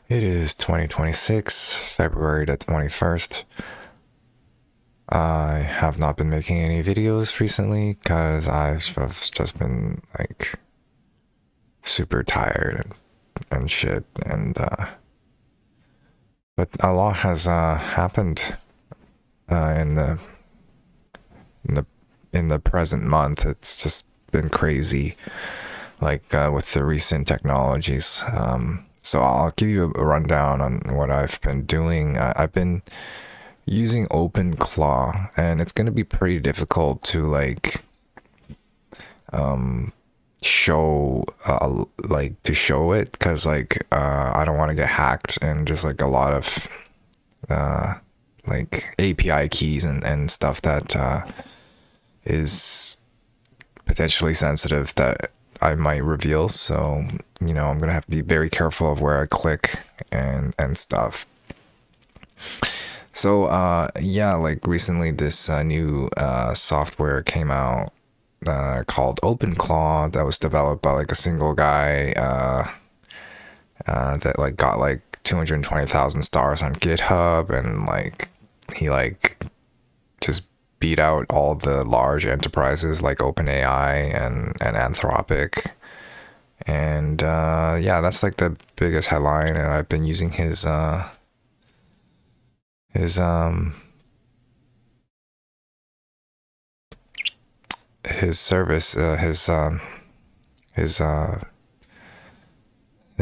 It is 2026, February the 21st. I have not been making any videos recently because I've just been like super tired and shit. But a lot has happened in the in the present month. It's just been crazy, like with the recent technologies. So I'll give you a rundown on what I've been doing. I've been using OpenClaw, and it's going to be pretty difficult to show show it because I don't want to get hacked, and just like a lot of like API keys and stuff that is potentially sensitive that I might reveal. So I'm gonna have to be very careful of where I click and stuff. So like recently this new software came out called OpenClaw that was developed by like a single guy that like got like 220,000 stars on GitHub, and like he like just beat out all the large enterprises like OpenAI and Anthropic. And yeah, that's like the biggest headline, and I've been using his his service, his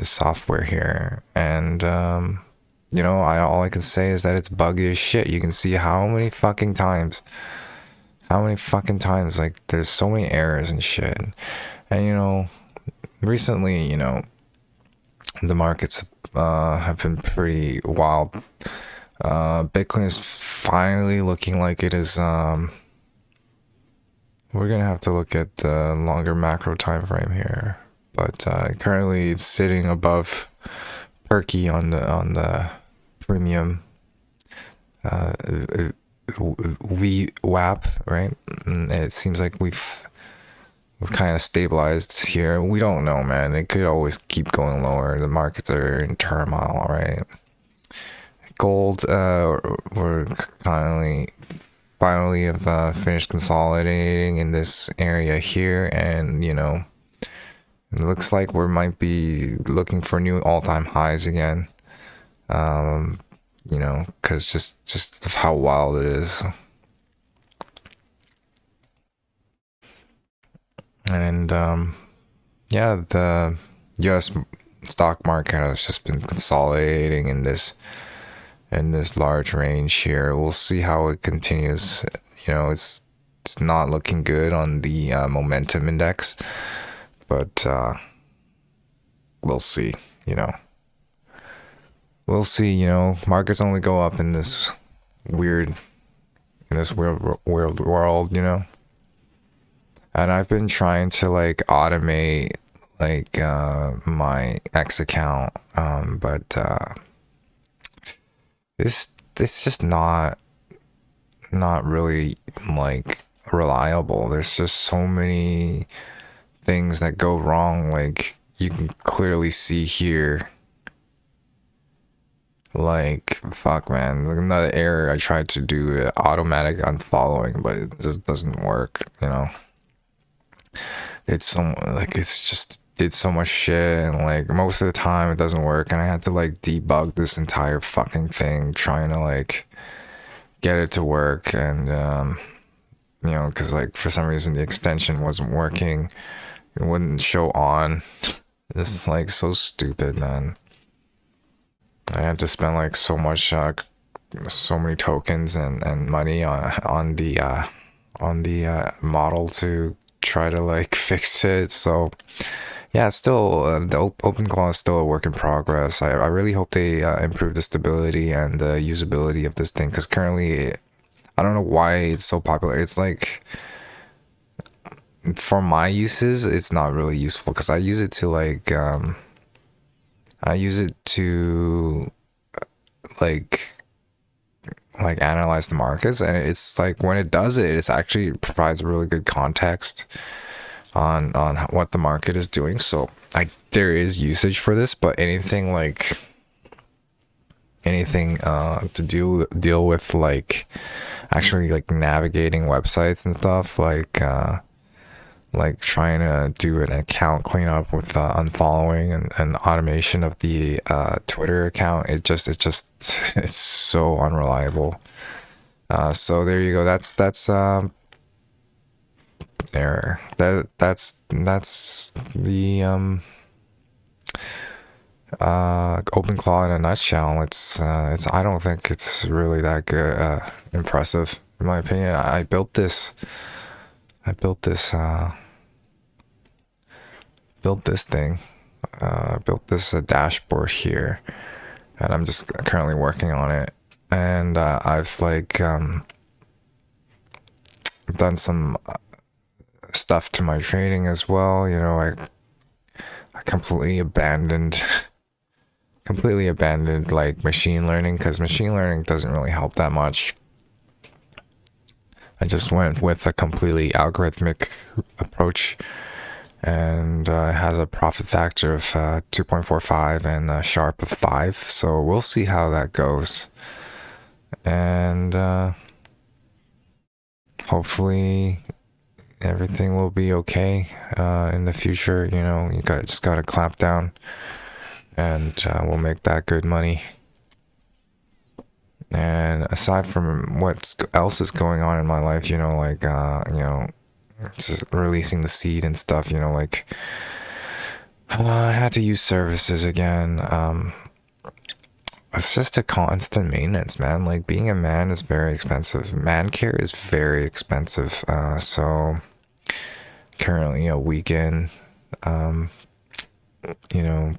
software here. And all I can say is that it's buggy as shit. You can see how many fucking times like there's so many errors and shit. And recently, the markets have been pretty wild. Bitcoin is finally looking like it is. We're gonna have to look at the longer macro time frame here, but currently it's sitting above Perky on the premium VWAP, right? And it seems like we've kind of stabilized here. We don't know, man. It could always keep going lower. The markets are in turmoil, right? Gold, we're finally have finished consolidating in this area here, and it looks like we might be looking for new all-time highs again. Because just of how wild it is. And yeah, the US stock market has just been consolidating in this large range here. We'll see how it continues. It's not looking good on the momentum index, but we'll see. We'll see. Markets only go up in this weird world. And I've been trying to like automate like my X account, but it's just not really like reliable. There's just so many things that go wrong. Like you can clearly see here, like fuck man, another error. I tried to do automatic unfollowing, but it just doesn't work. It's just did so much shit, and like most of the time it doesn't work, and I had to like debug this entire fucking thing trying to like get it to work. And because like for some reason the extension wasn't working, it wouldn't show on. It's like so stupid, man. I had to spend like so many tokens and money on the model to try to like fix it. So yeah, it's still the OpenClaw is still a work in progress. I really hope they improve the stability and the usability of this thing, because currently I don't know why it's so popular. It's like for my uses it's not really useful, because I use it to like analyze the markets, and it's like when it does it, it's actually provides really good context on what the market is doing. So there is usage for this, but anything like anything to deal with like actually like navigating websites and stuff, like trying to do an account cleanup with unfollowing and automation of the Twitter account. It's so unreliable. So there you go. That's there. That's the OpenClaw in a nutshell. It's I don't think it's really that good, impressive in my opinion. I built this. I built this. Built this thing. Built this dashboard here, and I'm just currently working on it. And I've like done some stuff to my trading as well. You know, I completely abandoned like machine learning, because machine learning doesn't really help that much. I just went with a completely algorithmic approach, and it has a profit factor of 2.45 and a Sharp of 5. So we'll see how that goes, and hopefully everything will be okay in the future. You know, just gotta clamp down, and we'll make that good money. And aside from what else is going on in my life, you know, like just releasing the seed and stuff, you know, like I had to use services again. It's just a constant maintenance, man. Like being a man is very expensive. Man care is very expensive. So currently a weekend, you know,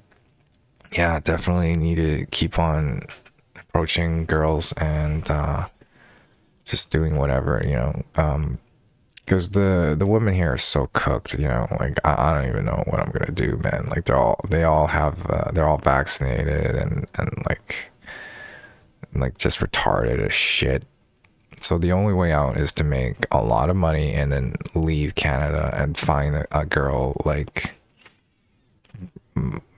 yeah, definitely need to keep on approaching girls and just doing whatever, you know, because the women here are so cooked, you know, like I don't even know what I'm gonna do, man. Like they're all vaccinated and like just retarded as shit. So the only way out is to make a lot of money and then leave Canada and find a girl, like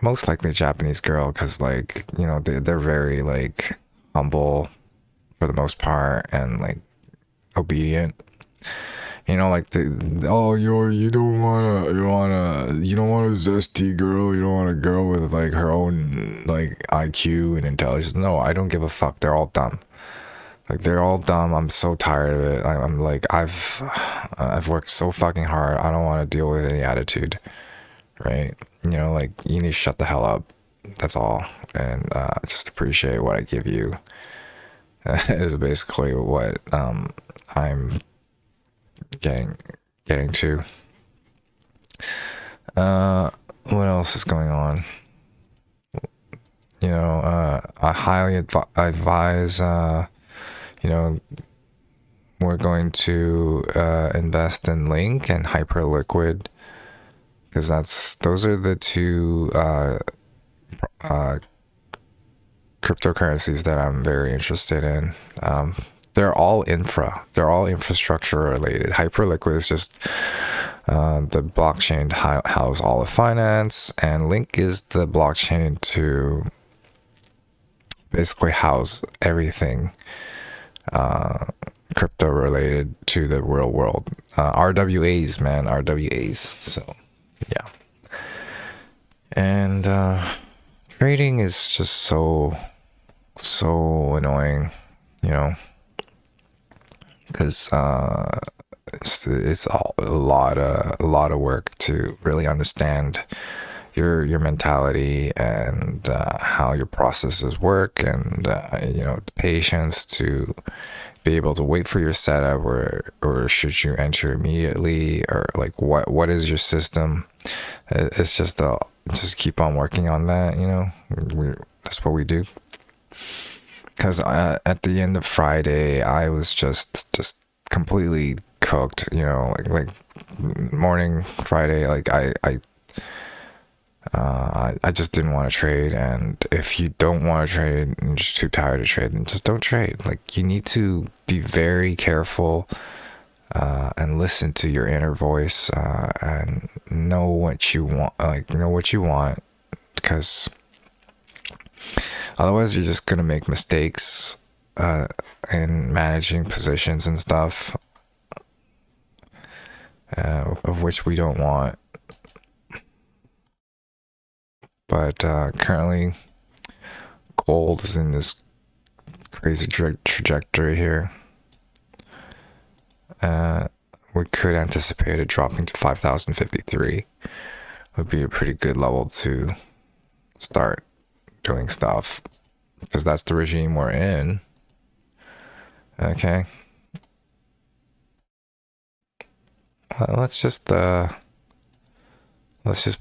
most likely a Japanese girl, because like, you know, they're very like humble for the most part and like obedient. You know, like you don't want a zesty girl. You don't want a girl with like her own like IQ and intelligence. No, I don't give a fuck. They're all dumb. Like they're all dumb. I'm so tired of it. I'm like I've worked so fucking hard. I don't want to deal with any attitude, right? You know, like you need to shut the hell up. That's all, and just appreciate what I give you. Is basically what I'm getting to. What else is going on? You know, I highly advise. You know, we're going to invest in Link and Hyperliquid, because those are the two cryptocurrencies that I'm very interested in. They're all infrastructure related. Hyperliquid is just the blockchain to house all the finance, and Link is the blockchain to basically house everything crypto related to the real world. RWAs, man, RWAs. So yeah, and trading is just so annoying, you know, because it's a lot of work to really understand your mentality and how your processes work, and you know, the patience to be able to wait for your setup, or should you enter immediately, or like what is your system. It's just keep on working on that, you know. That's what we do. Because at the end of Friday, I was just completely cooked, you know, like morning Friday, like I just didn't want to trade. And if you don't want to trade and you're just too tired to trade, then just don't trade. Like you need to be very careful and listen to your inner voice and know what you want, because Otherwise, you're just gonna make mistakes in managing positions and stuff, of which we don't want. But currently, gold is in this crazy trajectory here. We could anticipate it dropping to 5,053. Would be a pretty good level to start doing stuff, because that's the regime we're in. Okay. Let's just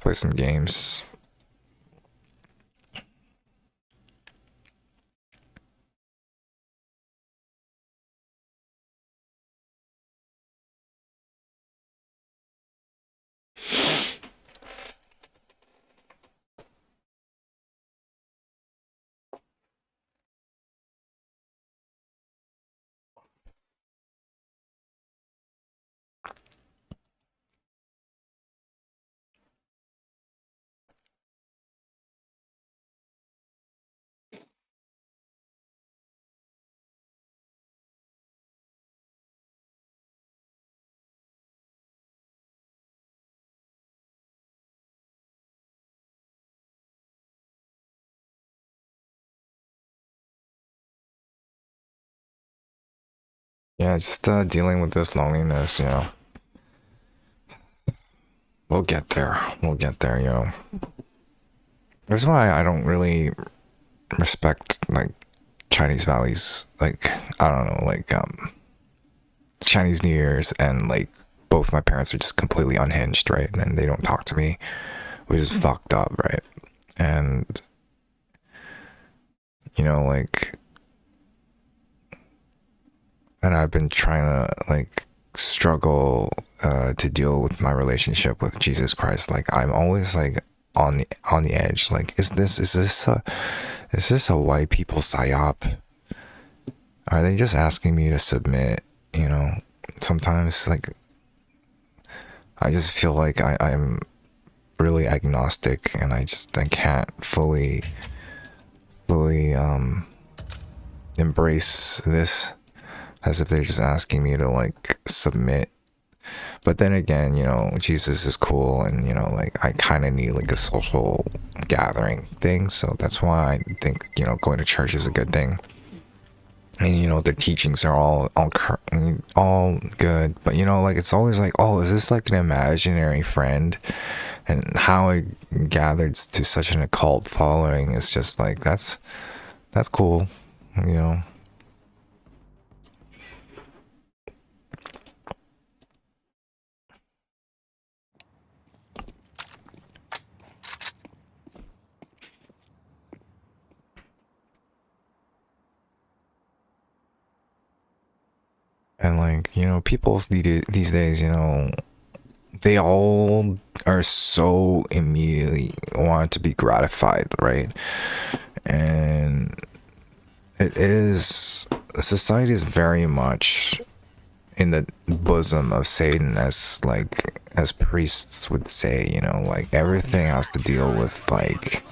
play some games. Yeah, just dealing with this loneliness, We'll get there. We'll get there. That's why I don't really respect like Chinese values. Like, I don't know, like Chinese New Year's, and like both my parents are just completely unhinged, right? And they don't talk to me, which is fucked up, right? And like, and I've been trying to like struggle to deal with my relationship with Jesus Christ. Like, I'm always like on the edge. Like, is this a white people psyop? Are they just asking me to submit? Sometimes like I just feel like I'm really agnostic, and I can't fully embrace this, as if they're just asking me to like submit. But then again, Jesus is cool, and like I kind of need like a social gathering thing, so that's why I think going to church is a good thing. And their teachings are all good, but like it's always like, oh, is this like an imaginary friend? And how it gathered to such an occult following is just like, that's cool, And like, people these days, they all are so immediately want to be gratified, right? And it is, society is very much in the bosom of Satan, as priests would say. Like everything has to deal with like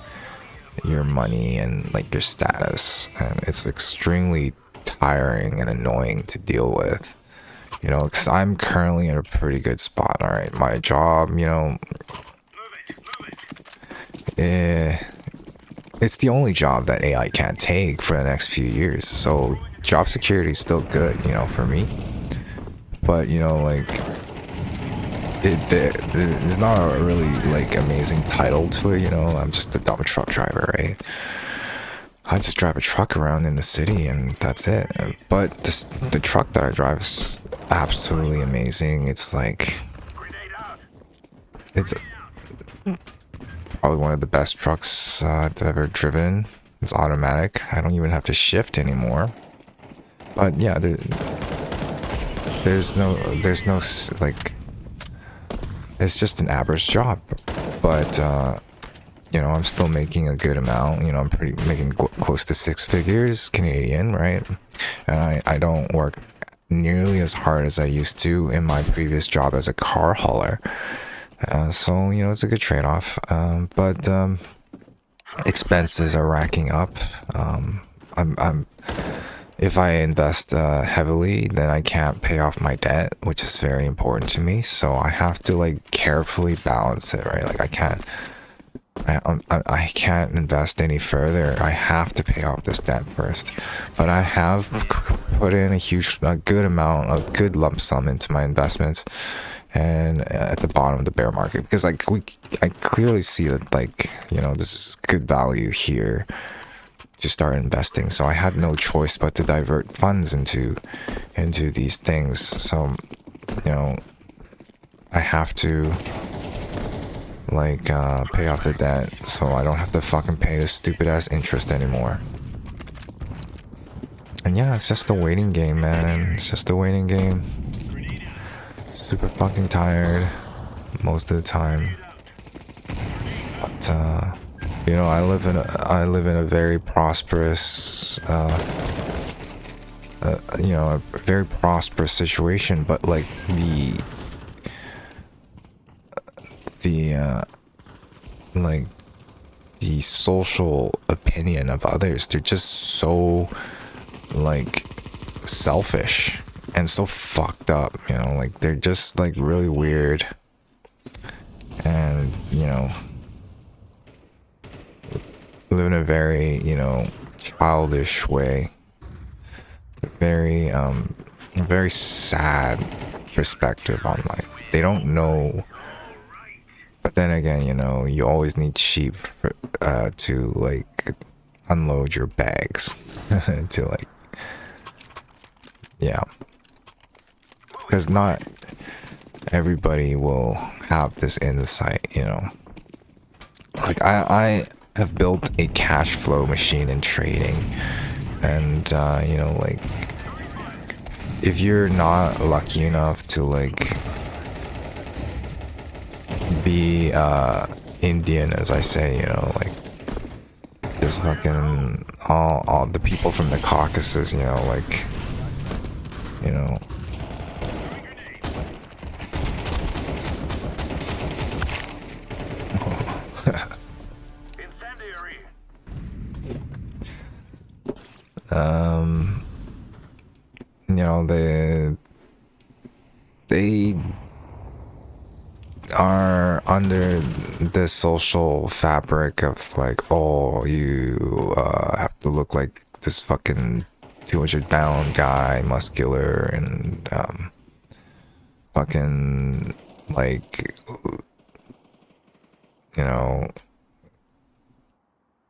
your money and like your status, and it's extremely tiring and annoying to deal with. Because I'm currently in a pretty good spot. All right, my job, it's the only job that AI can't take for the next few years. So job security is still good, for me. But like, there's not a really like amazing title to it. I'm just a dumb truck driver, right? I just drive a truck around in the city, and that's it. But the truck that I drive is absolutely amazing. It's like, it's probably one of the best trucks I've ever driven. It's automatic. I don't even have to shift anymore. But yeah, there's no like, it's just an average job. But I'm still making a good amount. I'm making close to 6 figures Canadian, right? And I don't work nearly as hard as I used to in my previous job as a car hauler. So it's a good trade-off. But expenses are racking up. I'm if I invest heavily, then I can't pay off my debt, which is very important to me. So I have to like carefully balance it, right? Like I can't invest any further. I have to pay off this debt first. But I have put in a good lump sum into my investments, and at the bottom of the bear market, because I clearly see that, like, this is good value here to start investing. So I had no choice but to divert funds into these things. So I have to pay off the debt, so I don't have to fucking pay this stupid ass interest anymore. And yeah, it's just a waiting game, man. It's just a waiting game. Super fucking tired most of the time. But I live in a very prosperous a very prosperous situation, but like the social opinion of others, they're just so like selfish and so fucked up, like they're just like really weird, and live in a very childish way, very sad perspective on life. They don't know. But then again, you always need sheep to like unload your bags to like, yeah, because not everybody will have this insight. Like I have built a cash flow machine in trading, and like, if you're not lucky enough to like be Indian, as I say, like there's fucking all the people from the Caucasus, like they are under the social fabric of like, oh, you have to look like this fucking 200-pound guy, muscular, and fucking like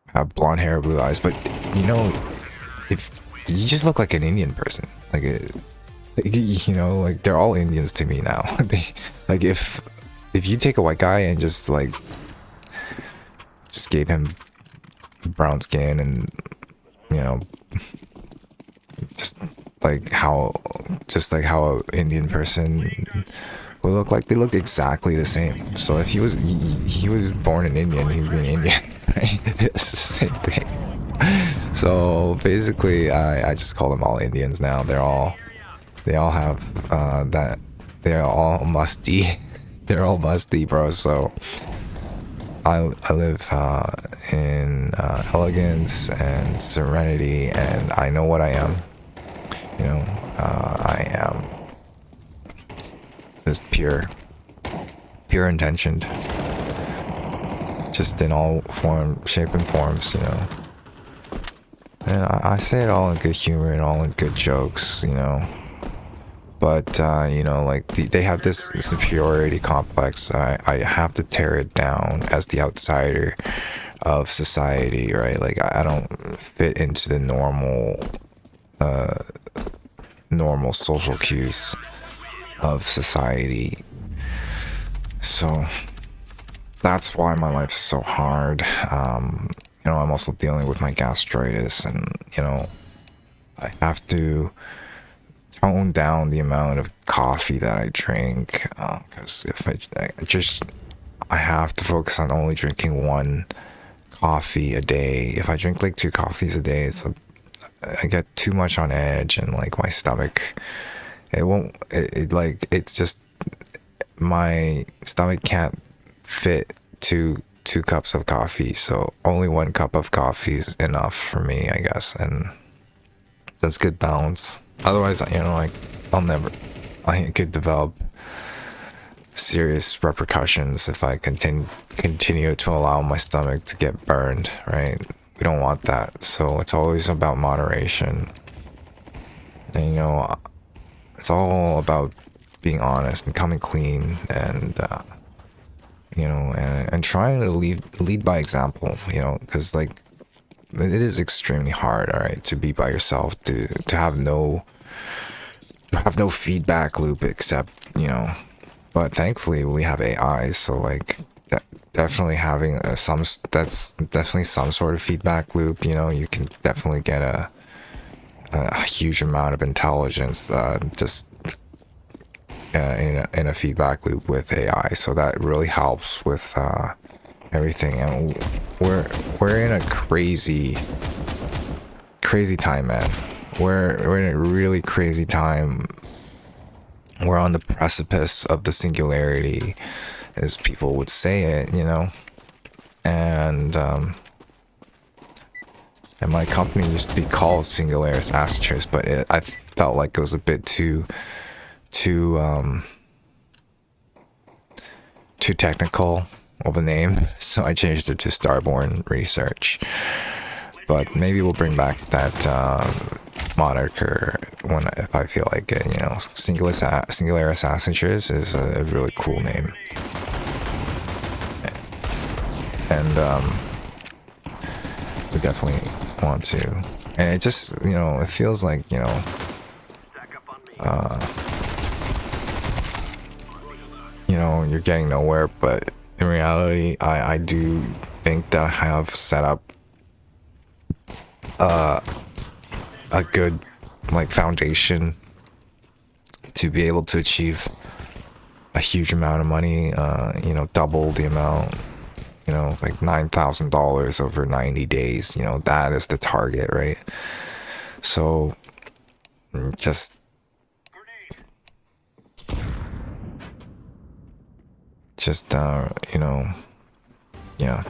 have blonde hair, blue eyes. But if you just look like an Indian person, like like they're all Indians to me now. They like, if you take a white guy and just gave him brown skin and just like how an Indian person would look like, they look exactly the same. So if he was born in India and he would be an Indian, right? It's the same thing. So basically, I just call them all Indians now. They all have that. They're all musty. They're all musty, bro. So I live in elegance and serenity, and I know what I am. I am just pure intentioned, just in all shape and forms, And I say it all in good humor and all in good jokes, But like they have this superiority complex. I have to tear it down as the outsider of society, right? Like I don't fit into the normal social cues of society. So that's why my life's so hard. I'm also dealing with my gastritis, and I have to tone down the amount of coffee that I drink, because if I have to focus on only drinking one coffee a day. If I drink like 2 coffees a day, I get too much on edge, and like my stomach, it's just, my stomach can't fit to 2 cups of coffee, so only 1 cup of coffee is enough for me, I guess, and that's good balance. Otherwise, you know, like I could develop serious repercussions if I continue to allow my stomach to get burned, right? We don't want that, so it's always about moderation. And you know, it's all about being honest and coming clean, and you know, and trying to lead by example, you know, because like it is extremely hard, all right, to be by yourself, to have no feedback loop, except, you know, but thankfully we have AI, so like definitely having that's definitely some sort of feedback loop. You know, you can definitely get a huge amount of intelligence just in a feedback loop with AI, so that really helps with everything. And we're in a crazy time, man. We're in a really crazy time. We're on the precipice of the singularity, as people would say it, you know. And my company used to be called Singularis Accentrix, but I felt like it was a bit too technical of a name, so I changed it to Starborne Research. But maybe we'll bring back that moniker if I feel like it. You know, Singularis Accentrix is a really cool name, and we definitely want to. And it just, you know, it feels like, you know, you're getting nowhere, but in reality, I do think that I have set up a good like foundation to be able to achieve a huge amount of money, you know, double the amount, you know, like $9,000 over 90 days. You know, that is the target, right? So just you know, yeah.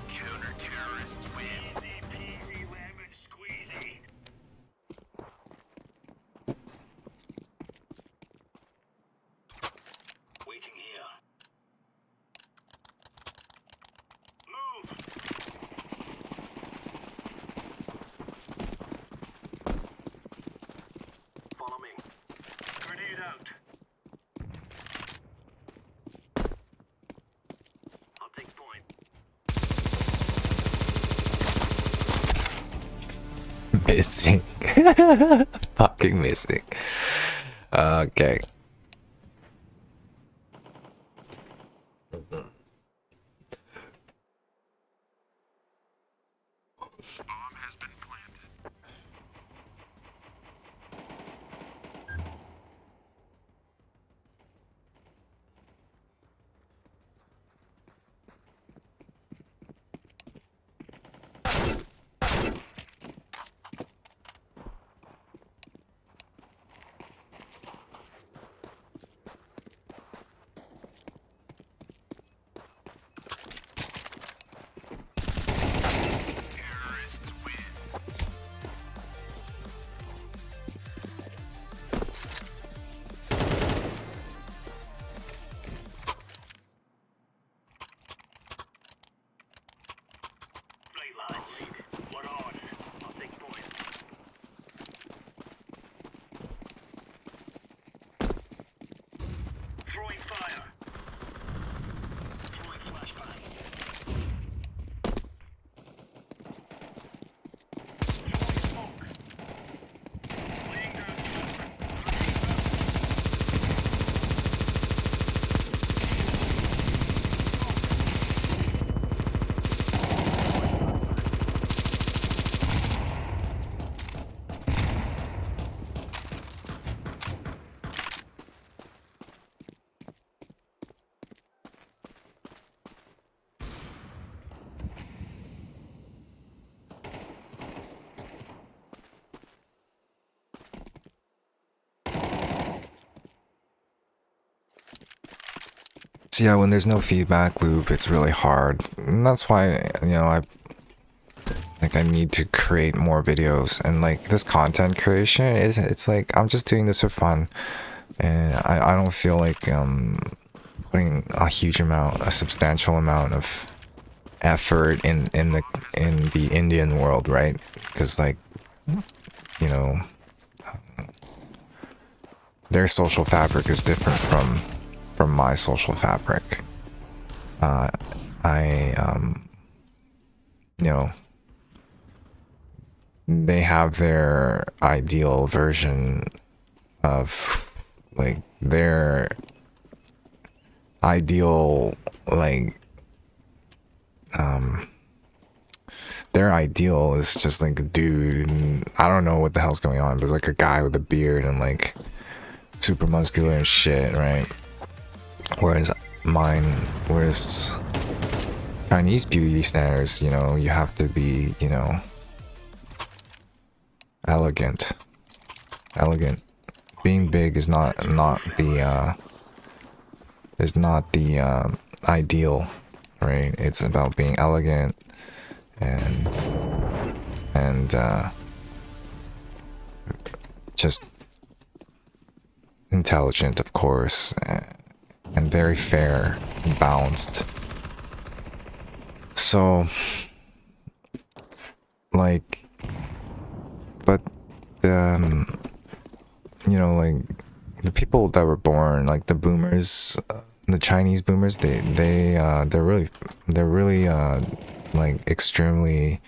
Missing. Fucking missing. Okay. So yeah, when there's no feedback loop, it's really hard. And that's why, I need to create more videos. And like this content creation it's like I'm just doing this for fun. And I don't feel like putting a substantial amount of effort in the Indian world, right? Because like, you know, their social fabric is different from my social fabric. I you know, they have their ideal version of like their ideal like their ideal is just like a dude, and I don't know what the hell's going on, but it's like a guy with a beard and like super muscular and shit, right? Whereas Chinese beauty standards, you have to be, elegant. Being big is not the ideal, right? It's about being elegant and just intelligent, of course, and very fair and balanced. So, like, but like the people that were born, like the boomers, the Chinese boomers, they're really like extremely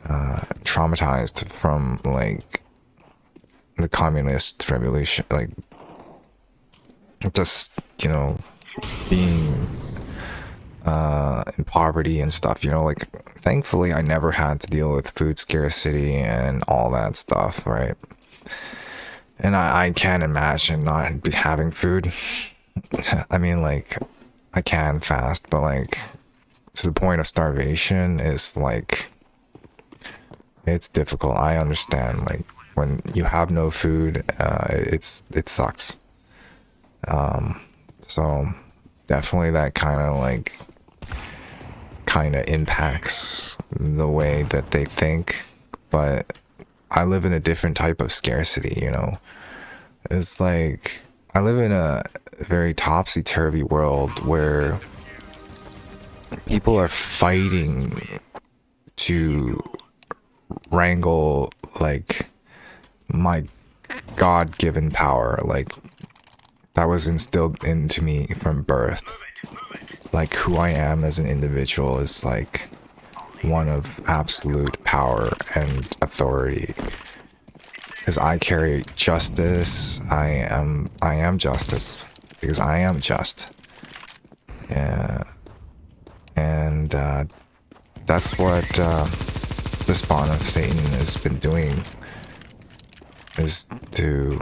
traumatized from like the communist revolution, like just being in poverty and stuff, like thankfully I never had to deal with food scarcity and all that stuff, right? And I can't imagine not having food. I mean, like, I can fast, but like to the point of starvation is like, it's difficult. I understand, like, when you have no food, it sucks. So definitely that kind of impacts the way that they think, but I live in a different type of scarcity, It's like I live in a very topsy-turvy world where people are fighting to wrangle like my God-given power, like that was instilled into me from birth. Like who I am as an individual is like one of absolute power and authority. Because I carry justice. I am justice because I am just. Yeah, and that's what the spawn of Satan has been doing. Is to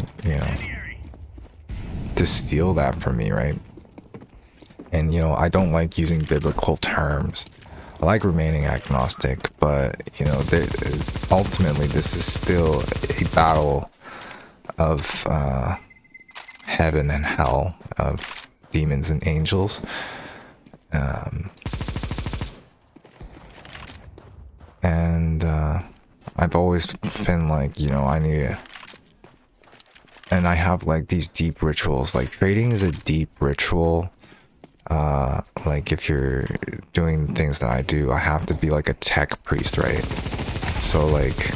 to steal that from me, right? And I don't like using biblical terms. I like remaining agnostic, but ultimately this is still a battle of heaven and hell, of demons and angels. And I've always been like, I need to, and I have like these deep rituals. Like trading is a deep ritual. Like if you're doing things that I do, I have to be like a tech priest, right? So like,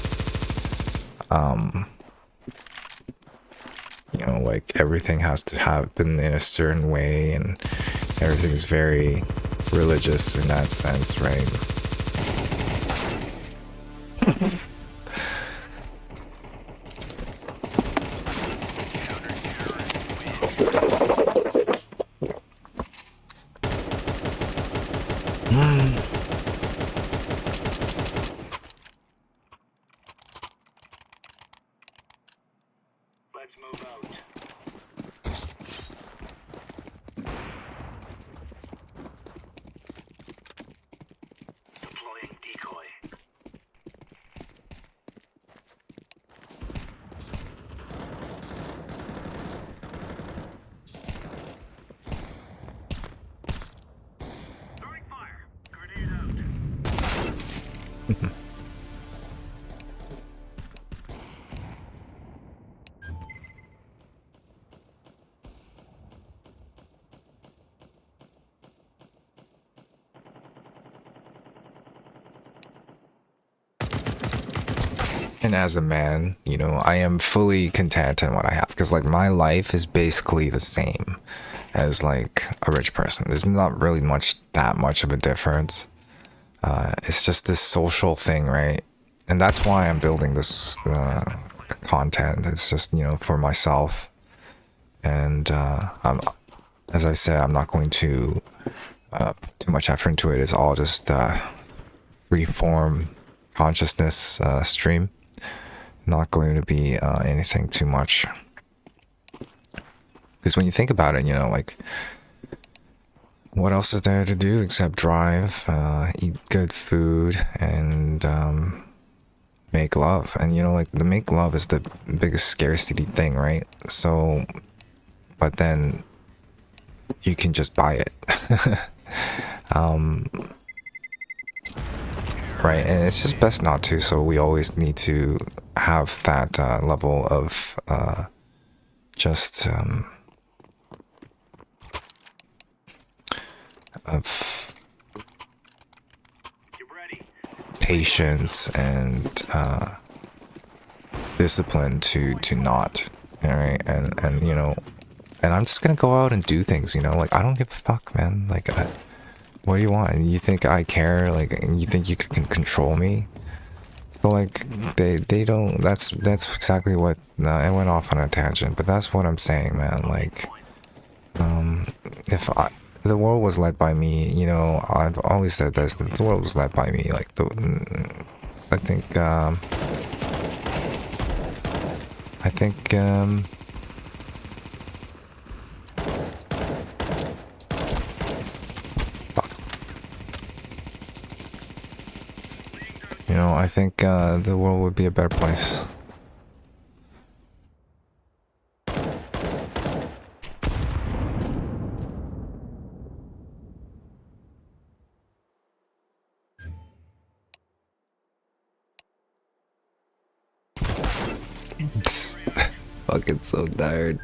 like everything has to happen in a certain way, and everything's very religious in that sense, right? And as a man, you know, I am fully content in what I have, because like my life is basically the same as like a rich person. There's not really that much of a difference. It's just this social thing, right? And that's why I'm building this content. It's just, you know, for myself. And as I said, I'm not going to put too much effort into it. It's all just free form consciousness stream. Not going to be anything too much. Because when you think about it, you know, like, what else is there to do except drive, eat good food, and make love? And, you know, like, the make love is the biggest scarcity thing, right? So, but then you can just buy it. Right, and it's just best not to, so we always need to have that level of just of patience and discipline to not, all right, and you know, and I'm just gonna go out and do things, you know, like, I don't give a fuck, man. Like, what do you want? You think I care? Like, you think you can control me? So like, they don't. That's exactly what. I went off on a tangent, but that's what I'm saying, man. Like, if the world was led by me, you know, I've always said this. That the world was led by me. Like, I think. You know, I think the world would be a better place. Fucking so tired.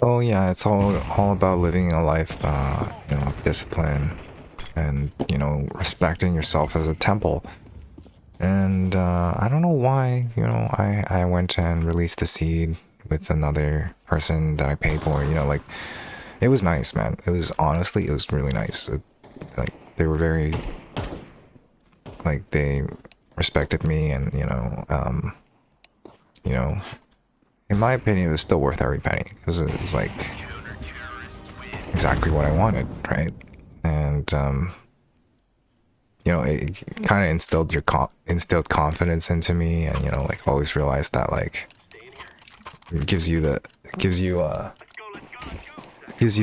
Oh yeah, it's all about living a life, you know, discipline, and, you know, respecting yourself as a temple. And I don't know why, you know, I went and released the seed with another person that I paid for. You know, like, it was nice, man. It was, honestly, it was really nice. Like, they were very, like, they respected me, and you know, in my opinion, it was still worth every penny, because it's like exactly what I wanted, right? And you know, it kind of instilled confidence into me, and, you know, like, always realized that, like, it gives you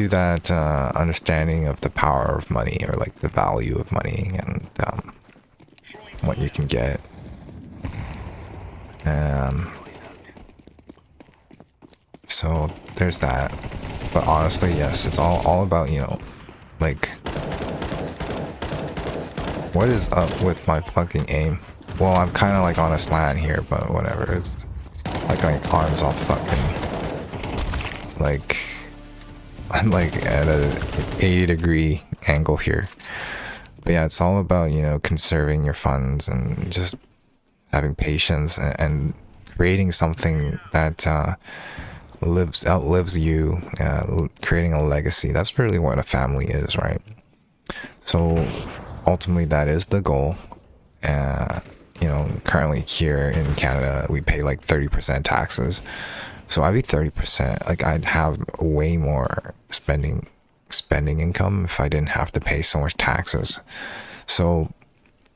that understanding of the power of money, or like the value of money, and what you can get. So there's that. But honestly, yes, it's all about, you know, like, what is up with my fucking aim? Well, I'm kind of like on a slant here, but whatever. It's like arms all fucking, like, I'm like at a 80-degree angle here. But yeah, it's all about, you know, conserving your funds and just having patience and creating something that outlives you, creating a legacy. That's really what a family is, right? So ultimately, that is the goal. You know, currently here in Canada, we pay like 30% taxes. So I'd be 30%. Like I'd have way more spending income if I didn't have to pay so much taxes. So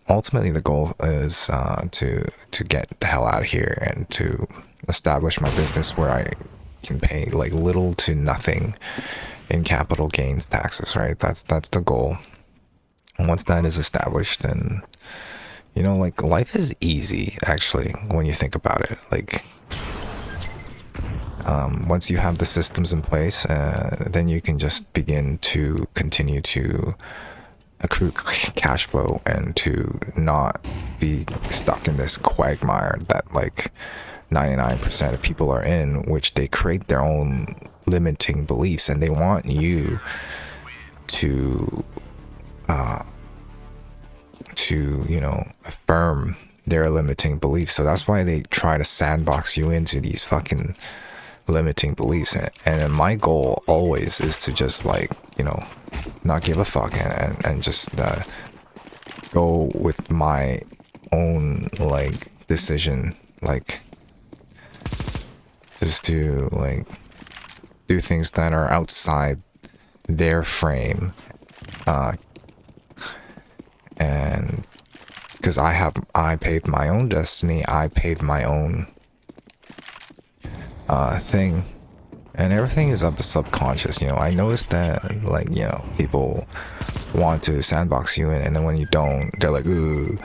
ultimately, the goal is to get the hell out of here and to establish my business where I can pay like little to nothing in capital gains taxes. Right? That's the goal. And once that is established, then, you know, like life is easy actually when you think about it. Like once you have the systems in place, then you can just begin to continue to accrue cash flow and to not be stuck in this quagmire that like 99% of people are in, which they create their own limiting beliefs and they want you to you know, affirm their limiting beliefs. So that's why they try to sandbox you into these fucking limiting beliefs. And my goal always is to just like, you know, not give a fuck and just go with my own like decision, like just to like do things that are outside their frame, and because I paved my own destiny, I paved my own thing, and everything is of the subconscious. You know, I noticed that like, you know, people want to sandbox you in, and then when you don't, they're like ooh,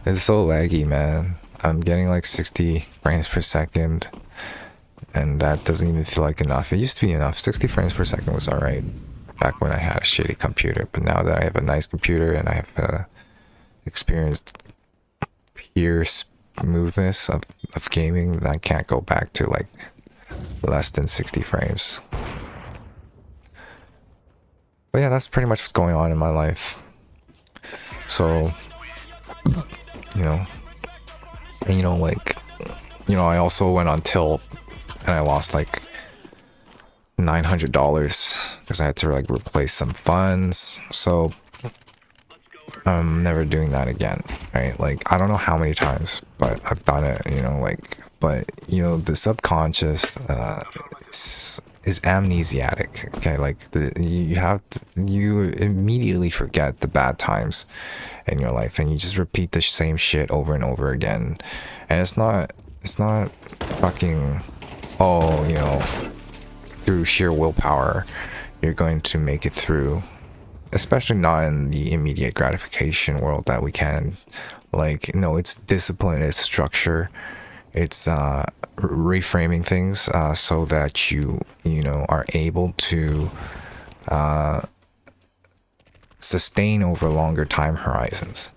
it's so laggy, man. I'm getting like 60 frames per second, and that doesn't even feel like enough. It used to be enough. 60 frames per second was alright back when I had a shitty computer, but now that I have a nice computer and I have experienced pure smoothness of gaming, I can't go back to like less than 60 frames. But yeah, that's pretty much what's going on in my life. So, you know, and you know, like, you know, I also went on tilt and I lost like $900 because I had to like replace some funds. So I'm never doing that again, right? Like, I don't know how many times, but I've done it, you know, like, but you know, the subconscious is amnesiac. Okay, like you immediately forget the bad times in your life, and you just repeat the same shit over and over again. And it's not fucking, oh, you know, through sheer willpower you're going to make it through, especially not in the immediate gratification world that we can. Like, no, it's discipline, it's structure, it's reframing things so that you know, are able to sustain over longer time horizons.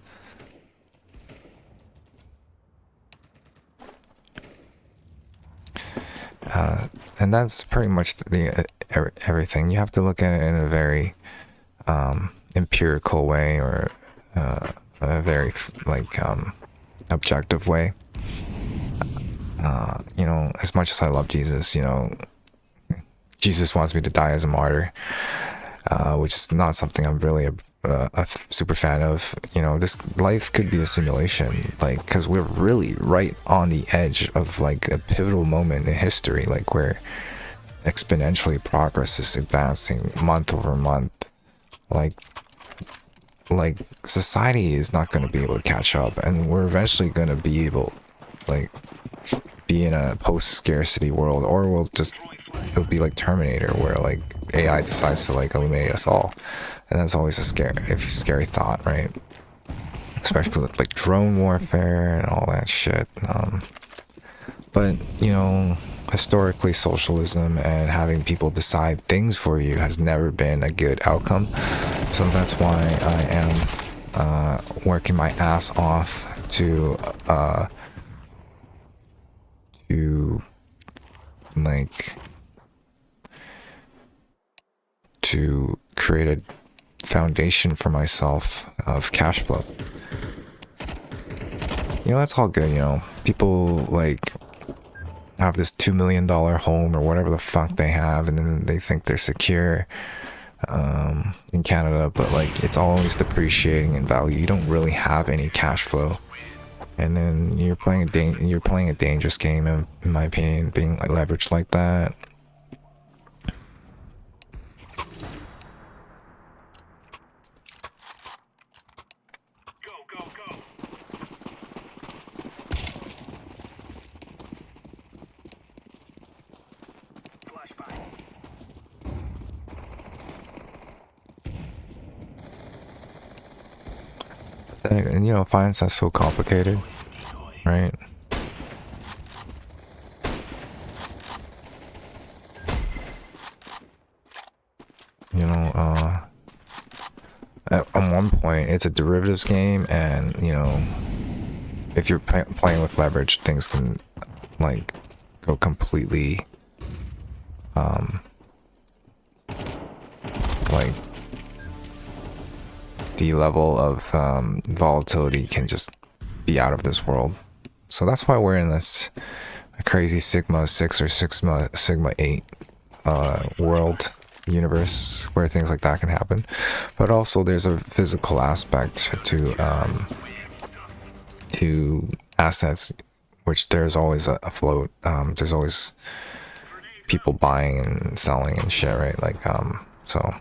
And that's pretty much everything. You have to look at it in a very empirical way, or a very like objective way. You know, as much as I love Jesus, you know, Jesus wants me to die as a martyr, which is not something I'm really a super fan of. You know, this life could be a simulation, like, because we're really right on the edge of like a pivotal moment in history, like where exponentially progress is advancing month over month. Like society is not going to be able to catch up, and we're eventually going to be able, like, be in a post-scarcity world, or it'll be like Terminator, where like AI decides to like eliminate us all. And that's always a scary thought, right? Especially with like drone warfare and all that shit. But you know, historically, socialism and having people decide things for you has never been a good outcome. So that's why I am working my ass off to like to create a foundation for myself of cash flow. You know, that's all good, you know. People like have this $2 million home or whatever the fuck they have, and then they think they're secure in Canada, but like it's always depreciating in value. You don't really have any cash flow, and then you're playing a dangerous game, in my opinion, being like leveraged like that. And you know, finance is so complicated, right? You know, at one point it's a derivatives game, and you know, if you're playing with leverage, things can like go completely like the level of volatility can just be out of this world. So that's why we're in this crazy Sigma 6 or Sigma 8 world universe where things like that can happen. But also there's a physical aspect to assets, which there's always a float. There's always people buying and selling and shit, right? Like so,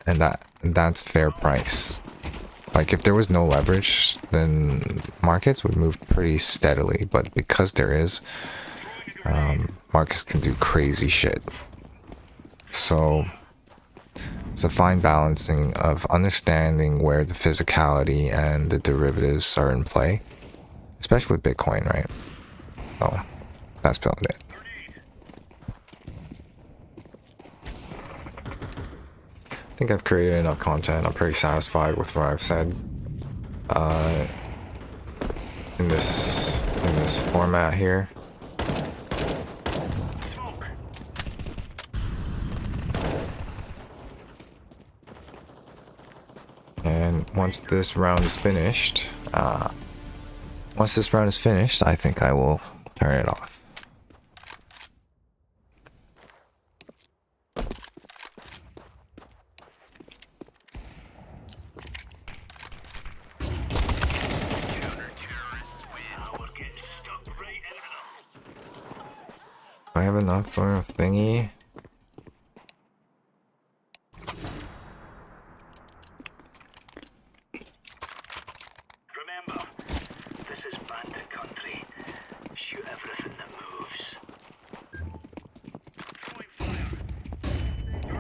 and that's fair price. Like if there was no leverage, then markets would move pretty steadily, but because there is, markets can do crazy shit. So it's a fine balancing of understanding where the physicality and the derivatives are in play, especially with Bitcoin, right? So that's about it. I think I've created enough content. I'm pretty satisfied with what I've said in this format here. And once this round is finished, I think I will turn it off. I have enough for a thingy. Remember, this is bandit country. Shoot everything that moves.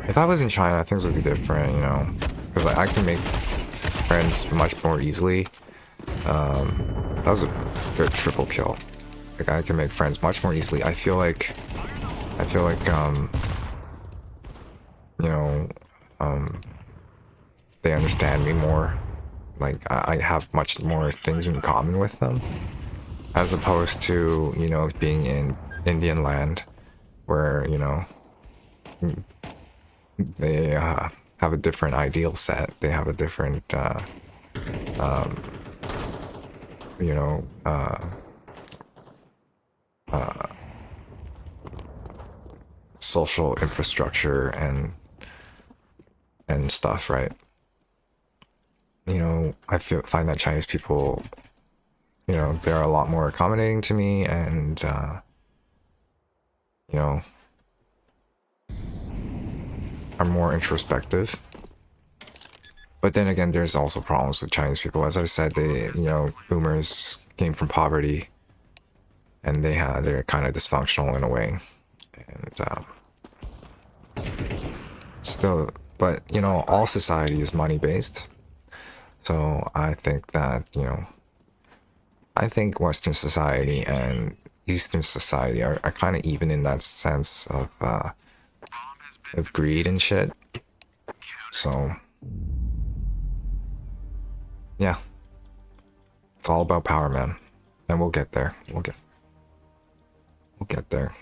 If I was in China, things would be different, you know, because I can make friends much more easily. That was a good triple kill. Like I can make friends much more easily. I feel like you know, they understand me more. Like I have much more things in common with them, as opposed to, you know, being in Indian land, where, you know, they have a different ideal set. They have a different, you know, social infrastructure and stuff, right? You know, I find that Chinese people, you know, they're a lot more accommodating to me, and you know, are more introspective. But then again, there's also problems with Chinese people. As I said, they, you know, boomers came from poverty, and they're kind of dysfunctional in a way, and still, but you know, all society is money based. So I think that, you know, I think Western society and Eastern society are kind of even in that sense of greed and shit. So yeah, it's all about power, man, and we'll get there. We'll get there.